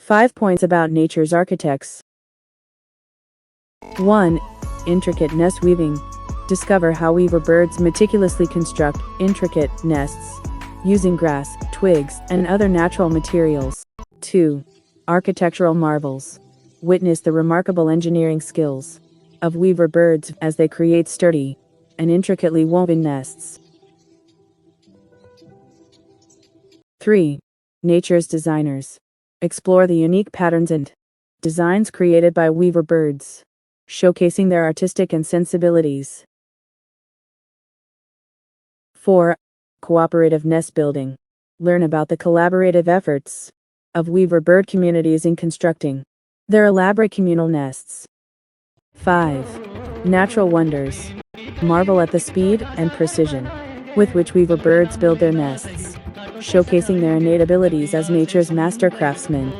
5 points about nature's architects. 1. Intricate nest weaving. Discover how weaver birds meticulously construct intricate nests using grass, twigs, and other natural materials. 2. Architectural marvels. Witness the remarkable engineering skills of weaver birds as they create sturdy and intricately woven nests. 3. Nature's designers. Explore the unique patterns and designs created by weaver birds, showcasing their artistic and sensibilities. 4. Cooperative nest building. Learn about the collaborative efforts of weaver bird communities in constructing their elaborate communal nests. 5. Natural wonders. Marvel at the speed and precision with which weaver birds build their nests, showcasing their innate abilities as nature's master craftsmen.